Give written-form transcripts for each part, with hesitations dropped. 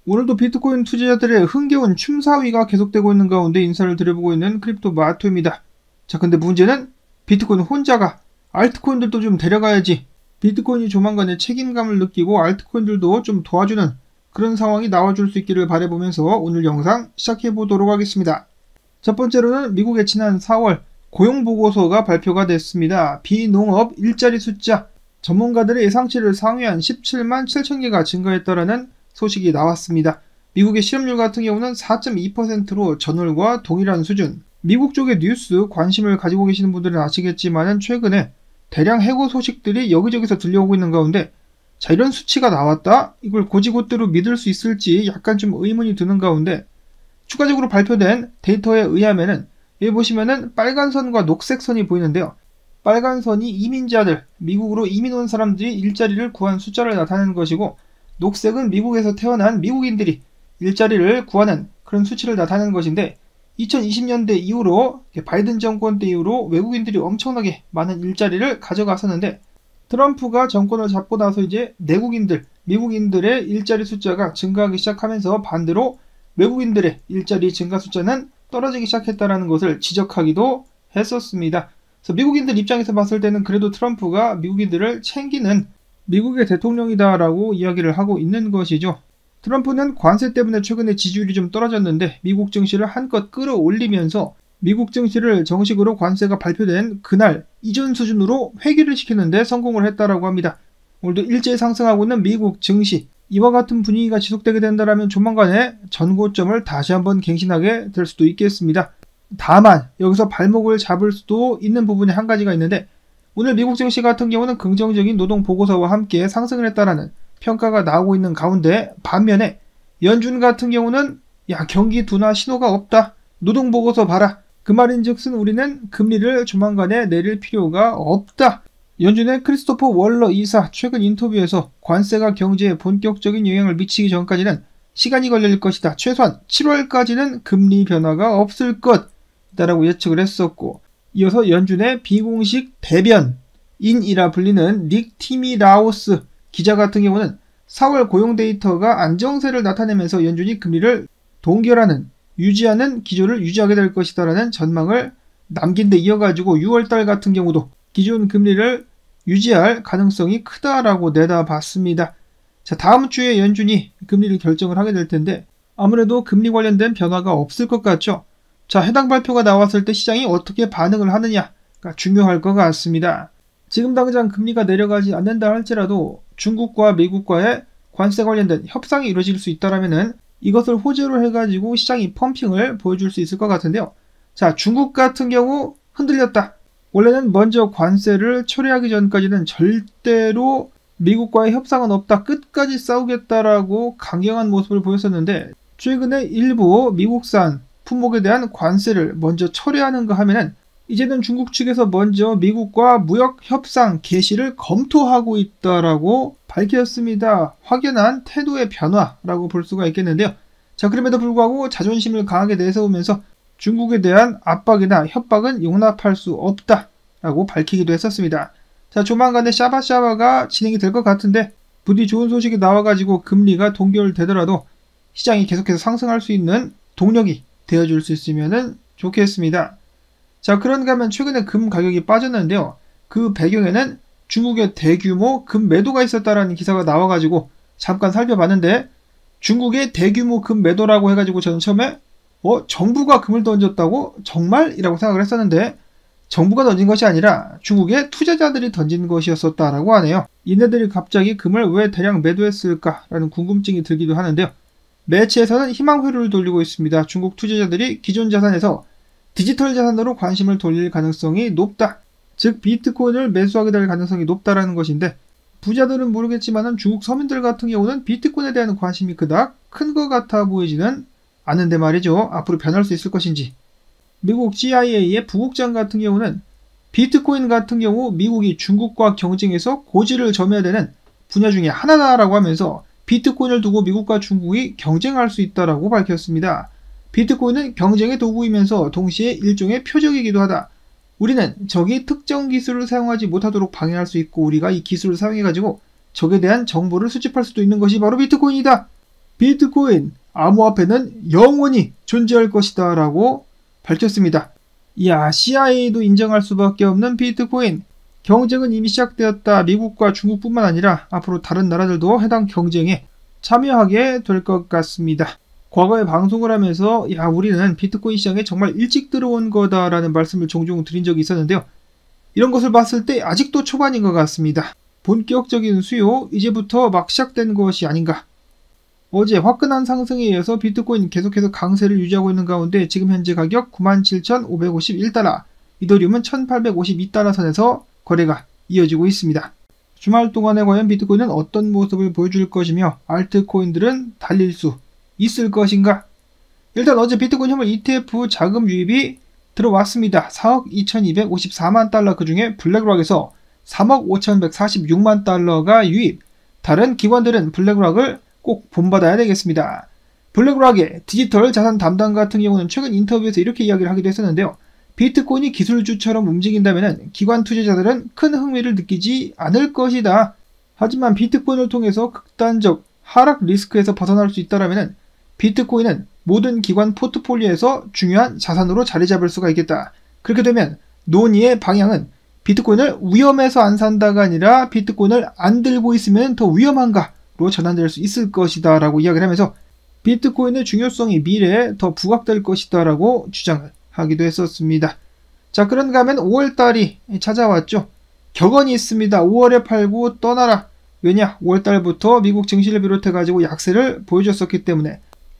오늘도 비트코인 투자자들의 흥겨운 춤사위가 계속되고 있는 가운데 인사를 드려보고 있는 크립토 마토입니다. 자, 근데 문제는 비트코인 혼자가 알트코인들도 좀 데려가야지, 비트코인이 조만간에 책임감을 느끼고 알트코인들도 좀 도와주는 그런 상황이 나와줄 수 있기를 바라보면서 오늘 영상 시작해보도록 하겠습니다. 첫 번째로는 미국의 지난 4월 고용보고서가 발표가 됐습니다. 비농업 일자리 숫자, 전문가들의 예상치를 상회한 17만 7천 개가 증가했다라는 소식이 나왔습니다. 미국의 실업률 같은 경우는 4.2%로 전월과 동일한 수준. 미국 쪽의 뉴스 관심을 가지고 계시는 분들은 아시겠지만 최근에 대량 해고 소식들이 여기저기서 들려오고 있는 가운데, 자, 이런 수치가 나왔다? 이걸 곧이곧대로 믿을 수 있을지 약간 좀 의문이 드는 가운데, 추가적으로 발표된 데이터에 의하면은 여기 보시면은 빨간 선과 녹색 선이 보이는데요. 빨간 선이 이민자들, 미국으로 이민 온 사람들이 일자리를 구한 숫자를 나타내는 것이고, 녹색은 미국에서 태어난 미국인들이 일자리를 구하는 그런 수치를 나타내는 것인데, 2020년대 이후로 바이든 정권 때 이후로 외국인들이 엄청나게 많은 일자리를 가져갔었는데, 트럼프가 정권을 잡고 나서 이제 내국인들, 미국인들의 일자리 숫자가 증가하기 시작하면서 반대로 외국인들의 일자리 증가 숫자는 떨어지기 시작했다는 것을 지적하기도 했었습니다. 그래서 미국인들 입장에서 봤을 때는 그래도 트럼프가 미국인들을 챙기는 미국의 대통령이다라고 이야기를 하고 있는 것이죠. 트럼프는 관세 때문에 최근에 지지율이 좀 떨어졌는데 미국 증시를 한껏 끌어올리면서 미국 증시를 정식으로 관세가 발표된 그날 이전 수준으로 회귀를 시키는데 성공을 했다라고 합니다. 오늘도 일제히 상승하고 있는 미국 증시, 이와 같은 분위기가 지속되게 된다면 조만간에 전고점을 다시 한번 갱신하게 될 수도 있겠습니다. 다만 여기서 발목을 잡을 수도 있는 부분이 한 가지가 있는데, 오늘 미국 증시 같은 경우는 긍정적인 노동 보고서와 함께 상승을 했다라는 평가가 나오고 있는 가운데, 반면에 연준 같은 경우는 경기 둔화 신호가 없다, 노동 보고서 봐라, 그 말인즉슨 우리는 금리를 조만간에 내릴 필요가 없다. 연준의 크리스토퍼 월러 이사 최근 인터뷰에서 관세가 경제에 본격적인 영향을 미치기 전까지는 시간이 걸릴 것이다, 최소한 7월까지는 금리 변화가 없을 것이다라고 예측을 했었고, 이어서 연준의 비공식 대변인이라 불리는 닉 티미라우스 기자 같은 경우는 4월 고용 데이터가 안정세를 나타내면서 연준이 금리를 동결하는, 유지하는 기조를 유지하게 될 것이다라는 전망을 남긴 데 이어가지고 6월달 같은 경우도 기존 금리를 유지할 가능성이 크다라고 내다봤습니다. 자, 다음 주에 연준이 금리를 결정을 하게 될 텐데 아무래도 금리 관련된 변화가 없을 것 같죠. 자, 해당 발표가 나왔을 때 시장이 어떻게 반응을 하느냐가 중요할 것 같습니다. 지금 당장 금리가 내려가지 않는다 할지라도 중국과 미국과의 관세 관련된 협상이 이루어질 수 있다라면은 이것을 호재로 해가지고 시장이 펌핑을 보여줄 수 있을 것 같은데요. 자, 중국 같은 경우 흔들렸다. 원래는 먼저 관세를 철회하기 전까지는 절대로 미국과의 협상은 없다, 끝까지 싸우겠다라고 강경한 모습을 보였었는데, 최근에 일부 미국산 품목에 대한 관세를 먼저 철회하는가 하면은 이제는 중국 측에서 먼저 미국과 무역 협상 개시를 검토하고 있다라고 밝혔습니다. 확연한 태도의 변화라고 볼 수가 있겠는데요. 자, 그럼에도 불구하고 자존심을 강하게 내세우면서 중국에 대한 압박이나 협박은 용납할 수 없다라고 밝히기도 했었습니다. 자, 조만간에 샤바샤바가 진행이 될 것 같은데, 부디 좋은 소식이 나와가지고 금리가 동결되더라도 시장이 계속해서 상승할 수 있는 동력이 되어줄 수 있으면 좋겠습니다. 자, 그런가 하면 최근에 금 가격이 빠졌는데요. 그 배경에는 중국의 대규모 금 매도가 있었다라는 기사가 나와가지고 잠깐 살펴봤는데, 중국의 대규모 금 매도라고 해가지고 저는 처음에 정부가 금을 던졌다고? 정말? 이라고 생각을 했었는데, 정부가 던진 것이 아니라 중국의 투자자들이 던진 것이었었다라고 하네요. 이네들이 갑자기 금을 왜 대량 매도했을까라는 궁금증이 들기도 하는데요. 매체에서는 희망 회로를 돌리고 있습니다. 중국 투자자들이 기존 자산에서 디지털 자산으로 관심을 돌릴 가능성이 높다, 즉 비트코인을 매수하게 될 가능성이 높다라는 것인데, 부자들은 모르겠지만 중국 서민들 같은 경우는 비트코인에 대한 관심이 그닥 큰 것 같아 보이지는 않은데 말이죠. 앞으로 변할 수 있을 것인지. 미국 CIA의 부국장 같은 경우는 비트코인 같은 경우 미국이 중국과 경쟁해서 고지를 점해야 되는 분야 중에 하나다라고 하면서 비트코인을 두고 미국과 중국이 경쟁할 수 있다라고 밝혔습니다. 비트코인은 경쟁의 도구이면서 동시에 일종의 표적이기도 하다. 우리는 적이 특정 기술을 사용하지 못하도록 방해할 수 있고, 우리가 이 기술을 사용해가지고 적에 대한 정보를 수집할 수도 있는 것이 바로 비트코인이다 비트코인 암호화폐는 영원히 존재할 것이다 라고 밝혔습니다. 이야, CIA도 인정할 수밖에 없는 비트코인. 경쟁은 이미 시작되었다. 미국과 중국뿐만 아니라 앞으로 다른 나라들도 해당 경쟁에 참여하게 될 것 같습니다. 과거에 방송을 하면서 야, 우리는 비트코인 시장에 정말 일찍 들어온 거다라는 말씀을 종종 드린 적이 있었는데요. 이런 것을 봤을 때 아직도 초반인 것 같습니다. 본격적인 수요, 이제부터 막 시작된 것이 아닌가. 어제 화끈한 상승에 이어서 비트코인 계속해서 강세를 유지하고 있는 가운데 지금 현재 가격 97,551달러, 이더리움은 1,852달러 선에서 거래가 이어지고 있습니다. 주말 동안에 과연 비트코인은 어떤 모습을 보여줄 것이며 알트코인들은 달릴 수 있을 것인가? 일단 어제 비트코인 현물 ETF 자금 유입이 들어왔습니다. 4억 2254만 달러, 그 중에 블랙락에서 3억 5146만 달러가 유입. 다른 기관들은 블랙락을 꼭 본받아야 되겠습니다. 블랙락의 디지털 자산 담당 같은 경우는 최근 인터뷰에서 이렇게 이야기를 하기도 했었는데요. 비트코인이 기술주처럼 움직인다면 기관 투자자들은 큰 흥미를 느끼지 않을 것이다. 하지만 비트코인을 통해서 극단적 하락 리스크에서 벗어날 수 있다면 비트코인은 모든 기관 포트폴리오에서 중요한 자산으로 자리 잡을 수가 있겠다. 그렇게 되면 논의의 방향은 비트코인을 위험해서 안 산다가 아니라 비트코인을 안 들고 있으면 더 위험한가로 전환될 수 있을 것이다 라고 이야기를 하면서 비트코인의 중요성이 미래에 더 부각될 것이다 라고 주장을 하기도 했었습니다. 자, 그런가 하면 5월달이 찾아왔죠. 격언이 있습니다. 5월에 팔고 떠나라. 왜냐? 5월달부터 미국 증시를 비롯해가지고 약세를 보여줬었기 때문에.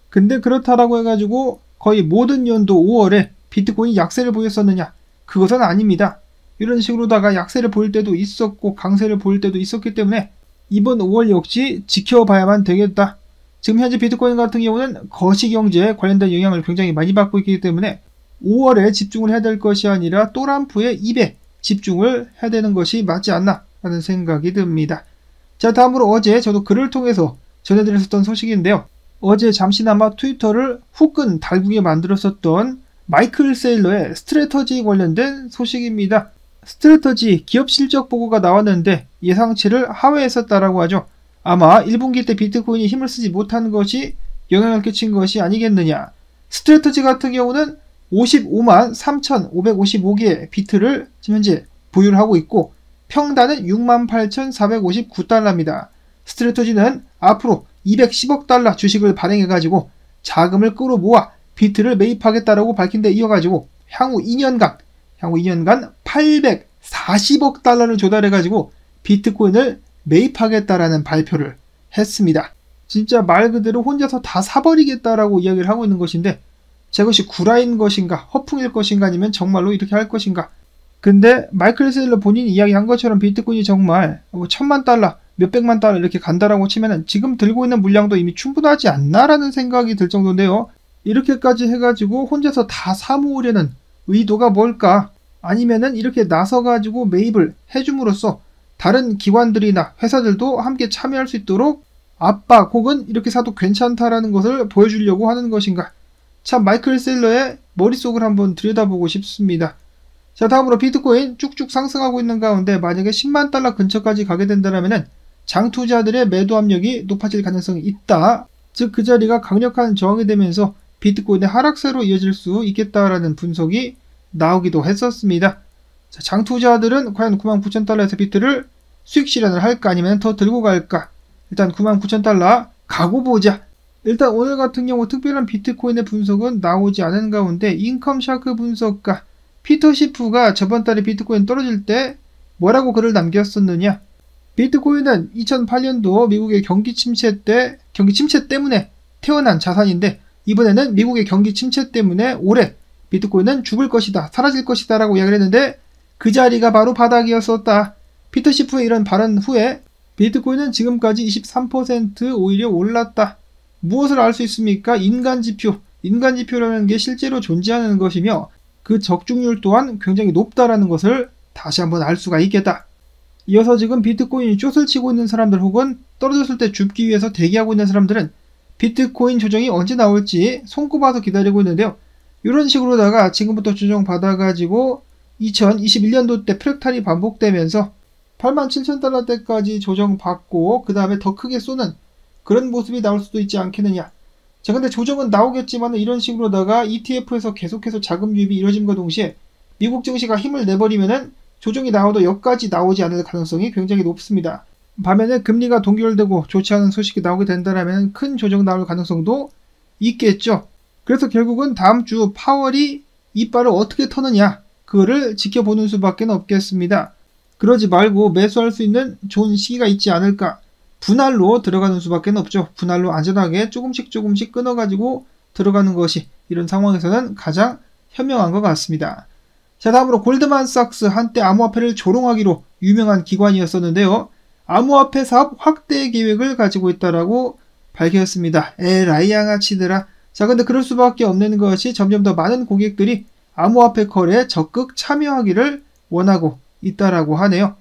근데 그렇다라고 해가지고 거의 모든 연도 5월에 비트코인이 약세를 보였었느냐? 그것은 아닙니다. 이런 식으로다가 약세를 보일 때도 있었고 강세를 보일 때도 있었기 때문에 이번 5월 역시 지켜봐야만 되겠다. 지금 현재 비트코인 같은 경우는 거시경제에 관련된 영향을 굉장히 많이 받고 있기 때문에 5월에 집중을 해야 될 것이 아니라 또람프의 입에 집중을 해야 되는 것이 맞지 않나 라는 생각이 듭니다. 자, 다음으로 어제 저도 글을 통해서 전해드렸었던 소식인데요. 어제 잠시나마 트위터를 후끈 달구게 만들었었던 마이클 세일러의 스트래터지 관련된 소식입니다. 스트래터지 기업 실적 보고가 나왔는데 예상치를 하회했었다라고 하죠. 아마 1분기 때 비트코인이 힘을 쓰지 못한 것이 영향을 끼친 것이 아니겠느냐. 스트래터지 같은 경우는 55만 3,555개의 비트를 지금 현재 보유를 하고 있고 평단은 68,459달러입니다. 스트래터지는 앞으로 210억 달러 주식을 발행해가지고 자금을 끌어모아 비트를 매입하겠다라고 밝힌 데 이어가지고 향후 2년간 840억 달러를 조달해가지고 비트코인을 매입하겠다라는 발표를 했습니다. 진짜 말 그대로 혼자서 다 사버리겠다라고 이야기를 하고 있는 것인데 저것이 구라인 것인가 허풍일 것인가 아니면 정말로 이렇게 할 것인가. 근데 마이클 세일러 본인이 이야기한 것처럼 비트코인이 정말 1,000만 달러 몇백만 달러 이렇게 간다라고 치면은 지금 들고 있는 물량도 이미 충분하지 않나라는 생각이 들 정도인데요. 이렇게까지 해가지고 혼자서 다 사모으려는 의도가 뭘까? 아니면은 이렇게 나서가지고 매입을 해줌으로써 다른 기관들이나 회사들도 함께 참여할 수 있도록 압박 혹은 이렇게 사도 괜찮다라는 것을 보여주려고 하는 것인가? 참 마이클 세일러의 머릿속을 한번 들여다보고 싶습니다. 자, 다음으로 비트코인 쭉쭉 상승하고 있는 가운데 만약에 10만 달러 근처까지 가게 된다면은 장투자들의 매도 압력이 높아질 가능성이 있다. 즉 그 자리가 강력한 저항이 되면서 비트코인의 하락세로 이어질 수 있겠다라는 분석이 나오기도 했었습니다. 자, 장투자들은 과연 99,000달러에서 비트를 수익 실현을 할까 아니면 더 들고 갈까? 일단 99,000달러 가고 보자. 일단 오늘 같은 경우 특별한 비트코인의 분석은 나오지 않은 가운데 인컴샤크 분석가 피터 시프가 저번 달에 비트코인 떨어질 때 뭐라고 글을 남겼었느냐? 비트코인은 2008년도 미국의 경기 침체 때문에 태어난 자산인데 이번에는 미국의 경기 침체 때문에 올해 비트코인은 죽을 것이다, 사라질 것이다 라고 이야기를 했는데 그 자리가 바로 바닥이었었다. 피터 시프의 이런 발언 후에 비트코인은 지금까지 23% 오히려 올랐다. 무엇을 알 수 있습니까? 인간지표. 인간지표라는 게 실제로 존재하는 것이며 그 적중률 또한 굉장히 높다라는 것을 다시 한번 알 수가 있겠다. 이어서 지금 비트코인이 숏을 치고 있는 사람들 혹은 떨어졌을 때 줍기 위해서 대기하고 있는 사람들은 비트코인 조정이 언제 나올지 손꼽아서 기다리고 있는데요. 이런 식으로다가 지금부터 조정 받아가지고 2021년도 때 프랙탈이 반복되면서 87,000달러대까지 조정받고 그 다음에 더 크게 쏘는 그런 모습이 나올 수도 있지 않겠느냐. 자, 근데 조정은 나오겠지만 이런 식으로다가 ETF에서 계속해서 자금 유입이 이뤄짐과 동시에 미국 증시가 힘을 내버리면은 조정이 나와도 여기까지 나오지 않을 가능성이 굉장히 높습니다. 반면에 금리가 동결되고 좋지 않은 소식이 나오게 된다면 큰 조정 나올 가능성도 있겠죠. 그래서 결국은 다음 주 파월이 이빨을 어떻게 터느냐, 그거를 지켜보는 수밖에 없겠습니다. 그러지 말고 매수할 수 있는 좋은 시기가 있지 않을까. 분할로 들어가는 수밖에 없죠. 분할로 안전하게 조금씩 끊어가지고 들어가는 것이 이런 상황에서는 가장 현명한 것 같습니다. 자, 다음으로 골드만삭스, 한때 암호화폐를 조롱하기로 유명한 기관이었었는데요. 암호화폐 사업 확대 계획을 가지고 있다라고 밝혔습니다. 에라이 양아치들아. 자, 근데 그럴 수밖에 없는 것이 점점 더 많은 고객들이 암호화폐 거래에 적극 참여하기를 원하고 있다라고 하네요.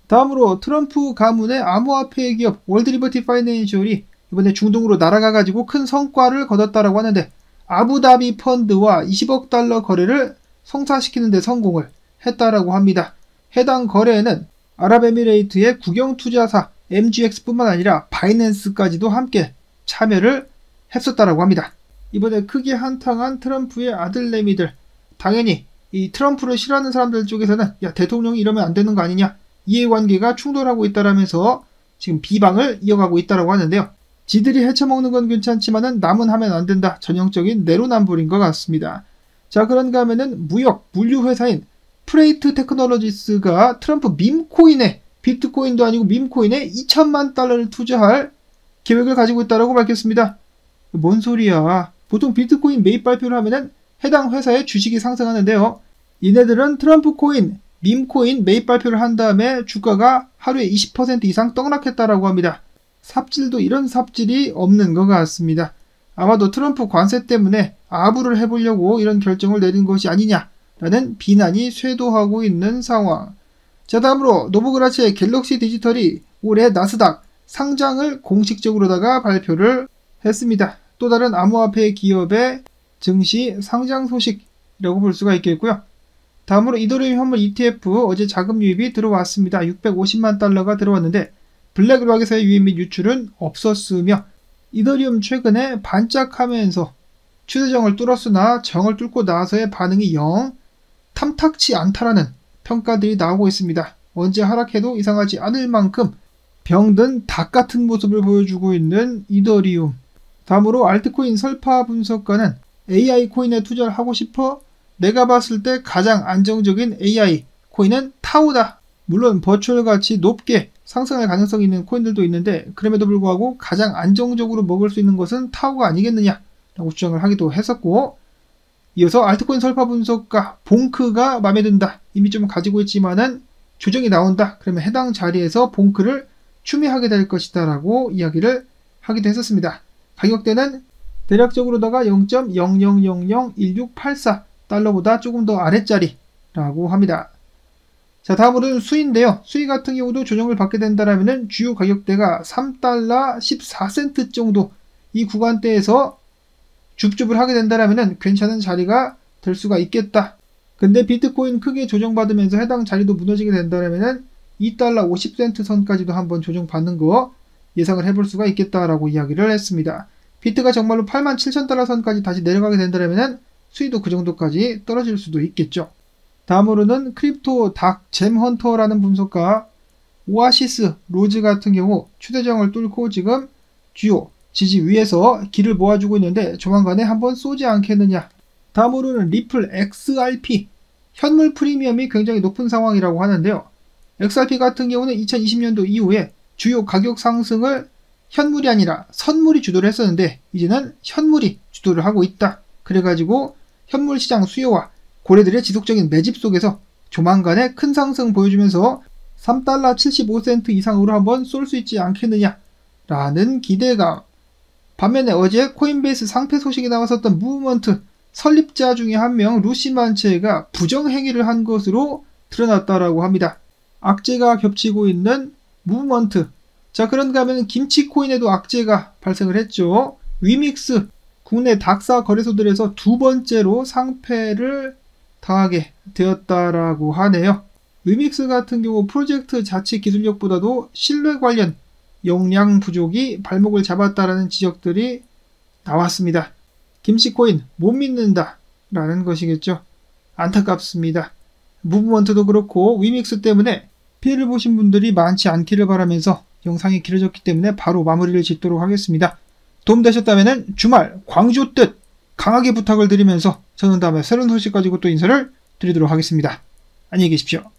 다음으로 트럼프 가문의 암호화폐 기업 월드리버티 파이낸셜이 이번에 중동으로 날아가가지고 큰 성과를 거뒀다라고 하는데, 아부다비 펀드와 20억 달러 거래를 성사시키는 데 성공을 했다라고 합니다. 해당 거래에는 아랍에미레이트의 국영투자사 MGX뿐만 아니라 바이낸스까지도 함께 참여를 했었다라고 합니다. 이번에 크게 한탕한 트럼프의 아들내미들, 당연히 이 트럼프를 싫어하는 사람들 쪽에서는 야, 대통령이 이러면 안 되는 거 아니냐, 이해관계가 충돌하고 있다라면서 지금 비방을 이어가고 있다라고 하는데요. 지들이 헤쳐먹는 건 괜찮지만은 남은 하면 안 된다, 전형적인 내로남불인 것 같습니다. 자, 그런가 하면은 물류 회사인 프레이트 테크놀로지스가 트럼프 밈코인에, 비트코인도 아니고 밈코인에 2천만 달러를 투자할 계획을 가지고 있다라고 밝혔습니다. 뭔 소리야. 보통 비트코인 매입 발표를 하면은 해당 회사의 주식이 상승하는데요. 이네들은 트럼프 코인, 밈코인 매입 발표를 한 다음에 주가가 하루에 20% 이상 떡락했다라고 합니다. 삽질도 이런 삽질이 없는 것 같습니다. 아마도 트럼프 관세 때문에 아부를 해보려고 이런 결정을 내린 것이 아니냐라는 비난이 쇄도하고 있는 상황. 자, 다음으로 노보그라치의 갤럭시 디지털이 올해 나스닥 상장을 공식적으로다가 발표를 했습니다. 또 다른 암호화폐 기업의 증시 상장 소식이라고 볼 수가 있겠고요. 다음으로 이더리움 현물 ETF 어제 자금 유입이 들어왔습니다. 650만 달러가 들어왔는데 블랙락에서의 유입 및 유출은 없었으며, 이더리움 최근에 반짝하면서 추세정을 뚫었으나 정을 뚫고 나서의 반응이 영 탐탁치 않다라는 평가들이 나오고 있습니다. 언제 하락해도 이상하지 않을 만큼 병든 닭 같은 모습을 보여주고 있는 이더리움. 다음으로 알트코인 설파 분석가는 AI 코인에 투자를 하고 싶어? 내가 봤을 때 가장 안정적인 AI 코인은 타오다. 물론 버추얼 가치 높게 상승할 가능성이 있는 코인들도 있는데 그럼에도 불구하고 가장 안정적으로 먹을 수 있는 것은 타오가 아니겠느냐 라고 주장을 하기도 했었고, 이어서 알트코인 설파 분석가 봉크가 마음에 든다. 이미 좀 가지고 있지만은 조정이 나온다. 그러면 해당 자리에서 봉크를 추미하게 될 것이다 라고 이야기를 하기도 했었습니다. 가격대는 대략적으로다가 0.00001684 달러보다 조금 더 아랫자리라고 합니다. 자, 다음으로는 수인데요. 수이 같은 경우도 조정을 받게 된다라면은 주요 가격대가 3달러 14센트 정도 이 구간대에서 줍줍을 하게 된다라면은 괜찮은 자리가 될 수가 있겠다. 근데 비트코인 크게 조정받으면서 해당 자리도 무너지게 된다라면은 2달러 50센트 선까지도 한번 조정받는 거 예상을 해볼 수가 있겠다라고 이야기를 했습니다. 비트가 정말로 87,000달러 선까지 다시 내려가게 된다라면은 수위도 그 정도까지 떨어질 수도 있겠죠. 다음으로는 크립토 닥 잼헌터라는 분석가 오아시스 로즈 같은 경우 추세정을 뚫고 지금 주요 지지 위에서 길을 모아주고 있는데 조만간에 한번 쏘지 않겠느냐. 다음으로는 리플 XRP 현물 프리미엄이 굉장히 높은 상황이라고 하는데요. XRP 같은 경우는 2020년도 이후에 주요 가격 상승을 현물이 아니라 선물이 주도를 했었는데 이제는 현물이 주도를 하고 있다. 그래가지고 현물 시장 수요와 고래들의 지속적인 매집 속에서 조만간에 큰 상승 보여주면서 3달러 75센트 이상으로 한번 쏠 수 있지 않겠느냐 라는 기대감. 반면에 어제 코인베이스 상패 소식이 나왔었던 무브먼트 설립자 중에 한 명 루시 만체가 부정행위를 한 것으로 드러났다라고 합니다. 악재가 겹치고 있는 무브먼트. 자, 그런가 하면 김치코인에도 악재가 발생을 했죠. 위믹스 국내 닥사 거래소들에서 두 번째로 상패를 당하게 되었다라고 하네요. 위믹스 같은 경우 프로젝트 자체 기술력보다도 신뢰 관련 용량 부족이 발목을 잡았다라는 지적들이 나왔습니다. 김씨코인 못 믿는다 라는 것이겠죠. 안타깝습니다. 무브먼트도 그렇고 위믹스 때문에 피해를 보신 분들이 많지 않기를 바라면서 영상이 길어졌기 때문에 바로 마무리를 짓도록 하겠습니다. 도움되셨다면 주말 광주뜻 강하게 부탁을 드리면서 저는 다음에 새로운 소식 가지고 또 인사를 드리도록 하겠습니다. 안녕히 계십시오.